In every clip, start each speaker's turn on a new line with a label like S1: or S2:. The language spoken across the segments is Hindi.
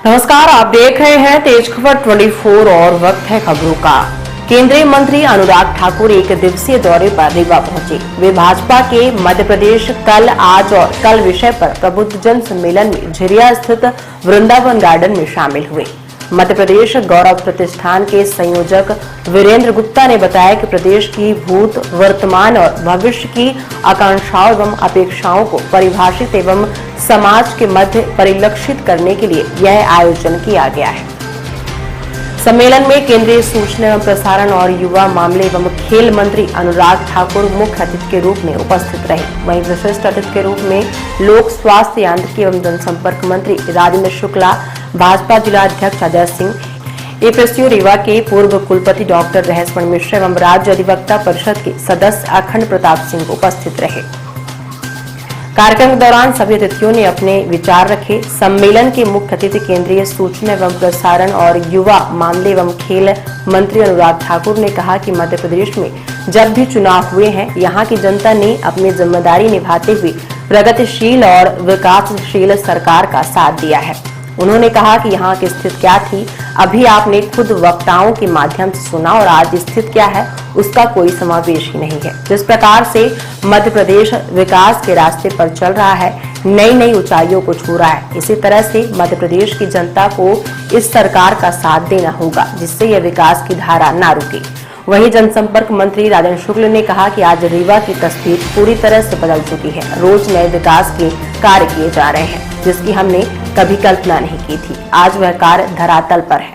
S1: नमस्कार, आप देख रहे हैं तेज खबर 24 और वक्त है खबरों का। केंद्रीय मंत्री अनुराग ठाकुर एक दिवसीय दौरे पर रीवा पहुंचे। वे भाजपा के मध्य प्रदेश कल, आज और कल विषय पर प्रबुद्धजन सम्मेलन में झिरिया स्थित वृंदावन गार्डन में शामिल हुए। मध्य प्रदेश गौरव प्रतिष्ठान के संयोजक वीरेंद्र गुप्ता ने बताया कि प्रदेश की भूत, वर्तमान और भविष्य की आकांक्षाओं एवं अपेक्षाओं को परिभाषित एवं समाज के मध्य परिलक्षित करने के लिए यह आयोजन किया गया है। सम्मेलन में केंद्रीय सूचना एवं प्रसारण और युवा मामले एवं खेल मंत्री अनुराग ठाकुर मुख्य अतिथि के रूप में उपस्थित रहे। वहीं विशिष्ट अतिथि के रूप में लोक स्वास्थ्य यांत्रिकी एवं जनसंपर्क मंत्री राजेंद्र शुक्ला, भाजपा जिला अध्यक्ष अजय सिंह, एफएसयू रीवा के पूर्व कुलपति डॉक्टर रहस्मण मिश्र एवं राज्य अधिवक्ता परिषद के सदस्य अखंड प्रताप सिंह उपस्थित रहे। कार्यक्रम के दौरान सभी अतिथियों ने अपने विचार रखे। सम्मेलन के मुख्य अतिथि केंद्रीय सूचना एवं प्रसारण और युवा मामले एवं खेल मंत्री अनुराग ठाकुर ने कहा कि मध्य प्रदेश में जब भी चुनाव हुए हैं, यहाँ की जनता ने अपनी जिम्मेदारी निभाते हुए प्रगतिशील और विकासशील सरकार का साथ दिया है। उन्होंने कहा कि यहाँ की स्थिति क्या थी, अभी आपने खुद वक्ताओं के माध्यम से सुना, और आज स्थिति क्या है उसका कोई समावेश ही नहीं है। जिस प्रकार से मध्य प्रदेश विकास के रास्ते पर चल रहा है, नई नई ऊंचाइयों को छू रहा है, इसी तरह से मध्य प्रदेश की जनता को इस सरकार का साथ देना होगा, जिससे यह विकास की धारा ना रुके। वहीं जनसंपर्क मंत्री राजेंद्र शुक्ल ने कहा कि आज रीवा की तस्वीर पूरी तरह से बदल चुकी है। रोज नए विकास के कार्य किए जा रहे हैं, जिसकी हमने कभी कल्पना नहीं की थी। आज वह कार्य धरातल पर है।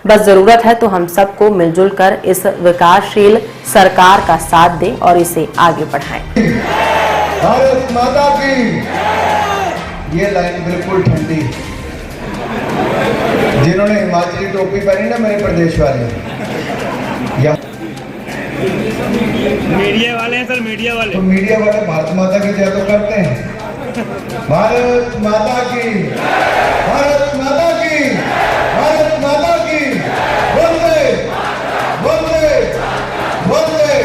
S1: बस जरूरत है तो हम सबको मिलजुल कर इस विकासशील सरकार का साथ दें और इसे आगे बढ़ाएं।
S2: भारत माता की। ये लाइन बिल्कुल ठंडी। जिन्होंने हिमाचली टोपी पहनी ना, मेरे प्रदेश वाले,
S3: मीडिया वाले हैं सर, मीडिया वाले।
S2: तो मीडिया वाले भारत माता की जय तो करते हैं। भारत माता की, भारत माता की, भारत माता की। वंदे वंदे वंदे।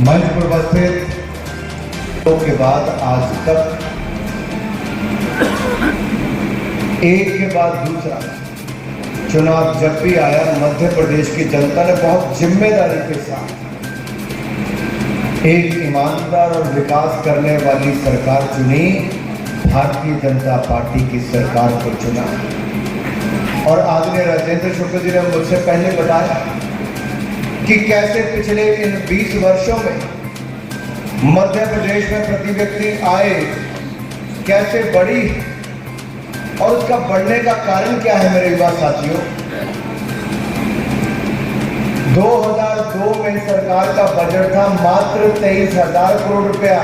S2: मंच पर उपस्थित के बाद आज तक एक के बाद दूसरा चुनाव जब भी आया, मध्य प्रदेश की जनता ने बहुत जिम्मेदारी के साथ एक ईमानदार और विकास करने वाली सरकार चुनी। भारतीय जनता पार्टी की सरकार को चुना। और आदरणीय राजेंद्र शुक्ल जी ने मुझसे पहले बताया कि कैसे पिछले इन 20 वर्षों में मध्य प्रदेश में प्रति व्यक्ति आय कैसे बढ़ी, और उसका बढ़ने का कारण क्या है मेरे युवा साथियों। 2002 में सरकार का बजट था मात्र 23,000 करोड़ रुपया,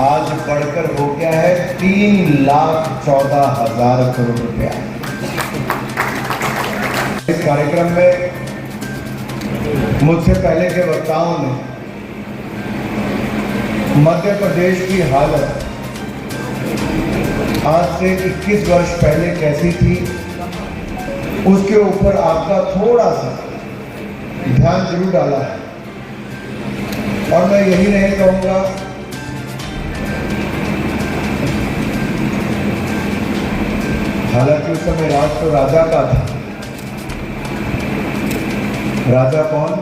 S2: आज बढ़कर हो गया है 3,14,000 करोड़ रुपया। इस कार्यक्रम में मुझसे पहले के वक्ताओं ने मध्य प्रदेश की हालत आज से 21 वर्ष पहले कैसी थी, उसके ऊपर आपका थोड़ा सा ध्यान जरूर डाला है। और मैं यही नहीं कहूंगा हालांकि उस समय राज तो राजा का था। राजा कौन?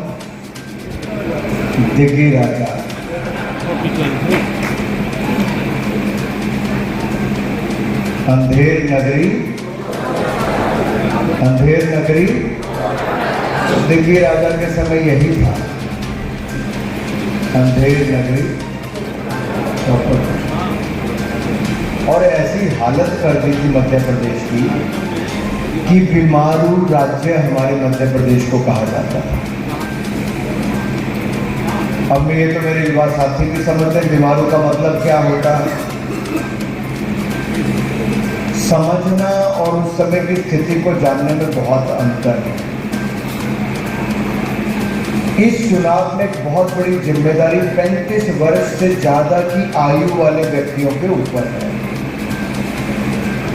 S2: दिग्गी राजा। अंधेर नगरी, अंधेर नगरी दिग्गी राजा के समय यही था। अंधेर नगरी और ऐसी हालत कर दी थी मध्य प्रदेश की कि बीमारू राज्य हमारे मध्य प्रदेश को कहा जाता था। अब ये तो मेरे युवा साथी भी समझते हैं बीमारू का मतलब क्या होता है। समझना और उस समय की स्थिति को जानने में बहुत अंतर है। इस चुनाव में एक बहुत बड़ी जिम्मेदारी 35 वर्ष से ज्यादा की आयु वाले व्यक्तियों के ऊपर है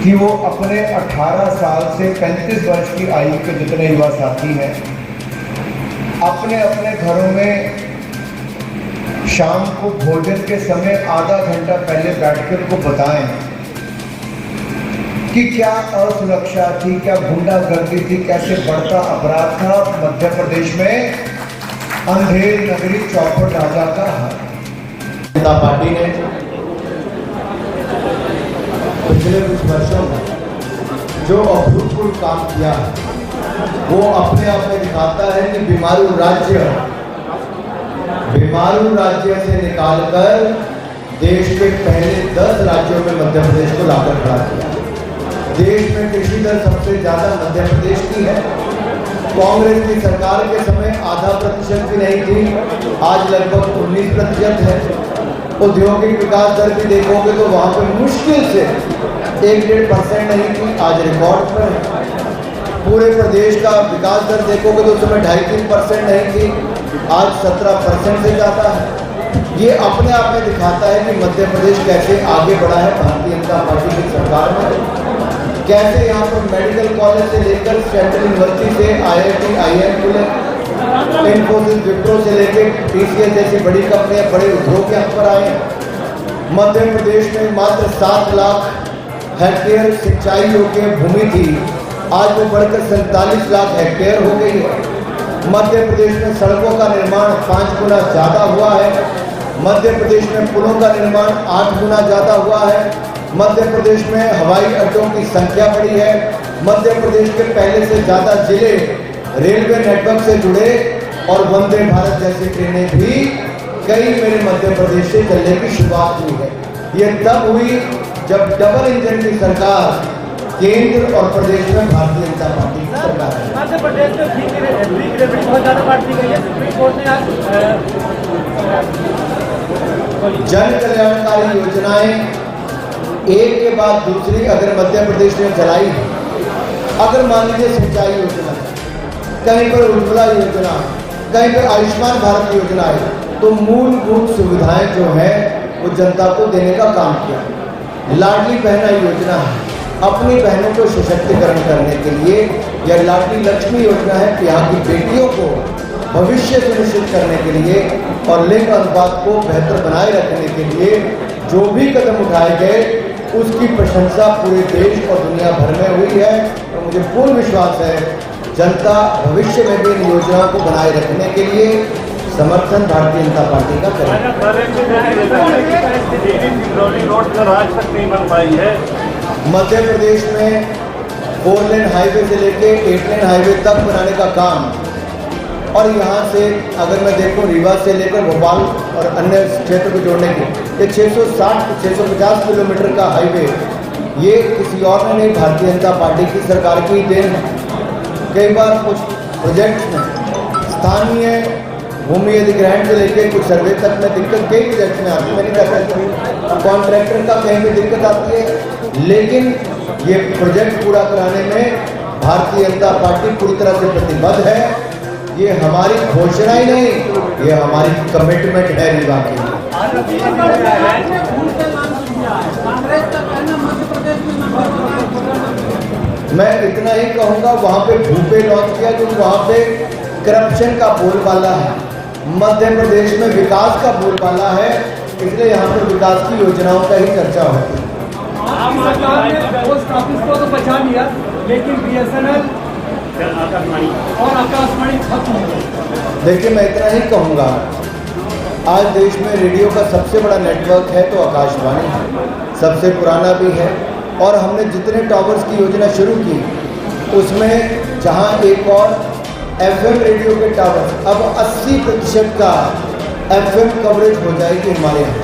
S2: कि वो अपने 18 साल से 35 वर्ष की आयु के जितने युवा साथी हैं, अपने अपने घरों में शाम को भोजन के समय आधा घंटा पहले बैठकर उनको बताएं कि क्या असुरक्षा थी, क्या गुंडागर्दी थी, कैसे बढ़ता अपराध था मध्य प्रदेश में, अंधेर नगरी चौपट राजा का हाल। जनता पार्टी ने पिछले कुछ वर्षों में जो अभूतपूर्व काम किया वो अपने आप में दिखाता है कि बीमारू राज्य से निकालकर देश के पहले 10 राज्यों में मध्य प्रदेश को लाकर खड़ा किया। देश में कृषि दर सबसे ज्यादा मध्य प्रदेश की है। कांग्रेस की सरकार के समय आधा प्रतिशत भी नहीं थी, आज लगभग 19% है। औद्योगिक विकास दर भी देखोगे तो वहां पे मुश्किल से 1-1.5% नहीं थी, आज रिकॉर्ड पर है। पूरे प्रदेश का विकास दर देखोगे तो उस समय 2.5-3% नहीं थी, आज 17% से ज़्यादा है। ये अपने आप में दिखाता है कि मध्य प्रदेश कैसे आगे बढ़ा है भारतीय जनता पार्टी की सरकार में। कैसे यहाँ पर मेडिकल कॉलेज से लेकर सेंट्रल यूनिवर्सिटी से IIT, IIM खुले, इन्फोसिस, विप्रो से लेकर TCS जैसी बड़ी कंपनियां, बड़े उद्योग यहाँ पर आए। मध्य प्रदेश में मात्र 7 लाख हेक्टेयर सिंचाई योग्य भूमि थी, आज वो बढ़कर 47 लाख हेक्टेयर हो गई है। मध्य प्रदेश में सड़कों का निर्माण 5 गुना ज़्यादा हुआ है। मध्य प्रदेश में पुलों का निर्माण 8 गुना ज़्यादा हुआ है। मध्य प्रदेश में हवाई अड्डों की संख्या बढ़ी है। मध्य प्रदेश के पहले से ज़्यादा जिले रेलवे नेटवर्क से जुड़े और वंदे भारत जैसी ट्रेनें भी कई मेरे मध्य प्रदेश से चलने की शुरुआत हुई है। ये तब हुई जब डबल इंजन की सरकार केंद्र और प्रदेश में भारतीय जनता पार्टी की सरकार है।
S3: मध्य प्रदेश में फी की रेवड़ी बहुत ज़्यादा बढ़ती गई है। सुप्रीम कोर्ट ने आज
S2: जन कल्याणकारी योजनाएं एक के बाद दूसरी अगर मध्य प्रदेश ने चलाई है, अगर मान लीजिए सिंचाई योजना, कहीं पर उज्ज्वला योजना, कहीं पर आयुष्मान भारत योजना है, तो मूलभूत सुविधाएं जो है वो जनता को देने का काम किया। लाडली बहना योजना है, अपनी बहनों को सशक्तिकरण करने के लिए, यह लाडली लक्ष्मी योजना है कि यहाँ की बेटियों को भविष्य सुनिश्चित करने के लिए और लिंग अनुपात को बेहतर बनाए रखने के लिए जो भी कदम उठाए गए उसकी प्रशंसा पूरे देश और दुनिया भर में हुई है। तो मुझे पूर्ण विश्वास है जनता भविष्य में भी इन योजनाओं को बनाए रखने के लिए समर्थन भारतीय जनता पार्टी का करेगी। मध्य प्रदेश में 4 लेन हाईवे से लेके 8 लेन हाईवे तक बनाने का काम, और यहाँ से अगर मैं देखूँ रीवा से लेकर भोपाल और अन्य क्षेत्र को जोड़ने के ये 650 किलोमीटर का हाईवे, ये किसी और ने नहीं, भारतीय जनता पार्टी की सरकार की देन है। कई बार कुछ प्रोजेक्ट्स में स्थानीय भूमि अधिग्रहण से लेकर कुछ सर्वे तक में दिक्कत कई प्रोजेक्ट्स में आती है। मैं नहीं कहता कॉन्ट्रैक्टर का कहीं भी दिक्कत आती है, लेकिन ये प्रोजेक्ट पूरा कराने में भारतीय जनता पार्टी पूरी तरह से प्रतिबद्ध है। ये हमारी घोषणा ही नहीं, ये हमारी कमिटमेंट है रीवा की। मैं इतना ही कहूँगा, वहाँ पे भूपे लॉन्च किया क्योंकि वहाँ पे करप्शन का बोलबाला है, मध्य प्रदेश में विकास का बोलबाला है, इसलिए यहाँ पर विकास की योजनाओं का ही चर्चा होती है।
S3: सरकार ने पोस्ट ऑफिस को तो बचा लिया, लेकिन BSNL और आकाशवाणी खत्म हो गई।
S2: देखिए मैं इतना ही कहूँगा, आज देश में रेडियो का सबसे बड़ा नेटवर्क है तो आकाशवाणी है, सबसे पुराना भी है। और हमने जितने टावर्स की योजना शुरू की उसमें जहाँ एक और FM रेडियो के टावर्स, अब 80% का FM कवरेज हो जाएगी हमारे यहाँ।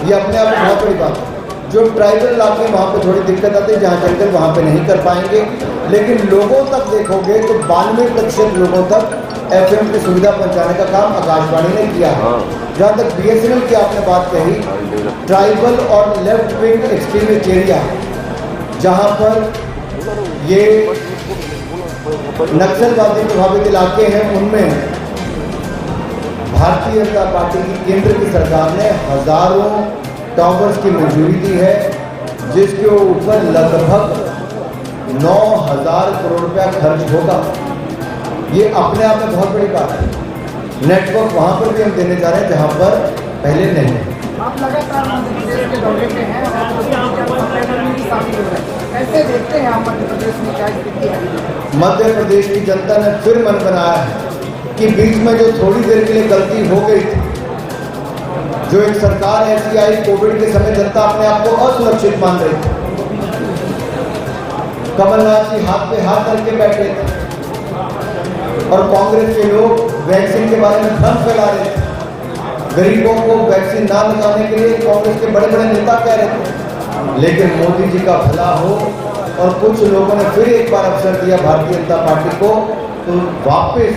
S2: ये अपने आप में बहुत बड़ी बात है। जो ट्राइबल इलाके वहाँ पे थोड़ी दिक्कत आती है, जहाँ जंगल वहाँ पे नहीं कर पाएंगे, लेकिन लोगों तक देखोगे तो 92% लोगों तक FM की सुविधा पहुँचाने का काम आकाशवाणी ने किया है। जहाँ तक BSNL की आपने बात कही, ट्राइबल और लेफ्ट विंग एक्सट्रीमिस्ट एरिया जहाँ पर ये नक्सलवादी प्रभावित इलाके हैं, उनमें भारतीय जनता पार्टी की केंद्र की सरकार ने हजारों टावर्स की मंजूरी दी है, जिसके ऊपर लगभग 9,000 करोड़ रुपया खर्च होगा। ये अपने आप में बहुत बड़ी बात है। नेटवर्क वहाँ पर भी हम देने जा रहे हैं जहाँ पर पहले नहीं है।
S4: आप लगातार मध्य प्रदेश के दौरे पे हैं और शामिल हो रहे हैं, कैसे
S3: देखते हैं आप मध्य प्रदेश में क्या स्थिति है?
S2: मध्य प्रदेश की जनता ने फिर मन बनाया है कि बीच में जो थोड़ी देर के लिए गलती हो गई थी, जो एक सरकार ऐसी आई कोविड के समय जनता अपने आप को असुरक्षित मान रही थी, कमलनाथ जी हाथ पे हाथ करके बैठे थे और कांग्रेस के लोग वैक्सीन के बारे में भ्रम फैला रहे थे। गरीबों को वैक्सीन ना लगाने के लिए कांग्रेस के बड़े बड़े नेता कह रहे थे, लेकिन मोदी जी का भला हो और कुछ लोगों ने फिर एक बार अवसर दिया भारतीय जनता पार्टी को, तो वापस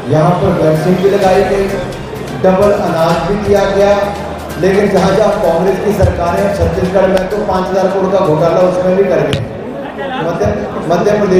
S2: यहाँ पर वैक्सीन भी लगाई गई, डबल अनाज भी दिया गया। लेकिन जहाँ जहाँ कांग्रेस की सरकार है, छत्तीसगढ़ में तो 5,000 करोड़ का घोटाला उसमें भी कर गए। मध्य प्रदेश